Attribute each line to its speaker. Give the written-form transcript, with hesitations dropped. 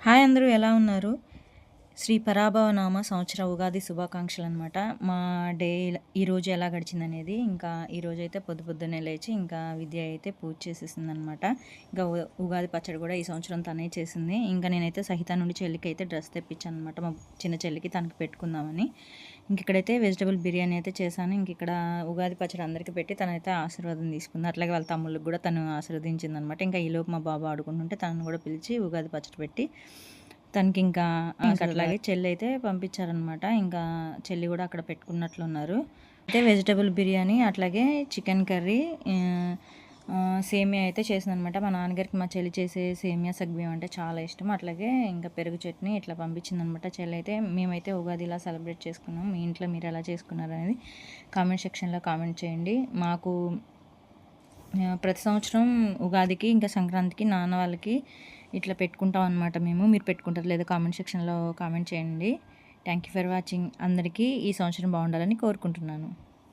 Speaker 1: Hi అందరూ ఎలా ఉన్నారు? శ్రీ పరాభవనామ సంవత్సర ఉగాది శుభాకాంక్షలు అనమాట. మా డే ఈరోజు ఎలా గడిచిందనేది. ఇంకా ఈరోజైతే పొద్దున్నే లేచి ఇంకా విద్య అయితే పూజ చేసేసిందనమాట. ఇంకా ఉగాది పచ్చడి కూడా ఈ సంవత్సరం తనే చేసింది. ఇంకా నేనైతే సహిత నుండి చెల్లికి అయితే డ్రెస్ తెప్పించాను అనమాట. మా చిన్న చెల్లికి తనకి పెట్టుకుందామని. ఇంక ఇక్కడైతే వెజిటబుల్ బిర్యానీ అయితే చేశాను. ఇంక ఇక్కడ ఉగాది పచ్చడి అందరికీ పెట్టి తనైతే ఆశీర్వాదం తీసుకుంది. అట్లాగే వాళ్ళ తమ్ముళ్ళకి కూడా తను ఆశీర్వదించిందనమాట. ఇంకా ఈలోపు మా బాబు ఆడుకుంటుంటే తనను కూడా పిలిచి ఉగాది పచ్చడి పెట్టి తనకి ఇంకా అట్లాగే చెల్లి అయితే పంపించారనమాట. ఇంకా చెల్లి కూడా అక్కడ పెట్టుకున్నట్లున్నారు. అయితే వెజిటబుల్ బిర్యానీ అట్లాగే చికెన్ కర్రీ సేమియా అయితే చేసిందనమాట. మా నాన్నగారికి మా చెల్లి చేసే సేమియా సగ్బియ్యం అంటే చాలా ఇష్టం. అట్లాగే ఇంకా పెరుగు చట్నీ ఇట్లా పంపించిందనమాట చెల్లి అయితే. మేమైతే ఉగాది ఇలా సెలబ్రేట్ చేసుకున్నాం. మీ ఇంట్లో మీరు ఎలా చేసుకున్నారు అనేది కామెంట్ సెక్షన్లో కామెంట్ చేయండి. మాకు ప్రతి సంవత్సరం ఉగాదికి ఇంకా సంక్రాంతికి నాన్న వాళ్ళకి ఇట్లా పెట్టుకుంటాం అనమాట మేము. మీరు పెట్టుకుంటారు లేదా కామెంట్ సెక్షన్లో కామెంట్ చేయండి. Thank you for watching. అందరికీ ఈ సంవత్సరం బాగుండాలని కోరుకుంటున్నాను.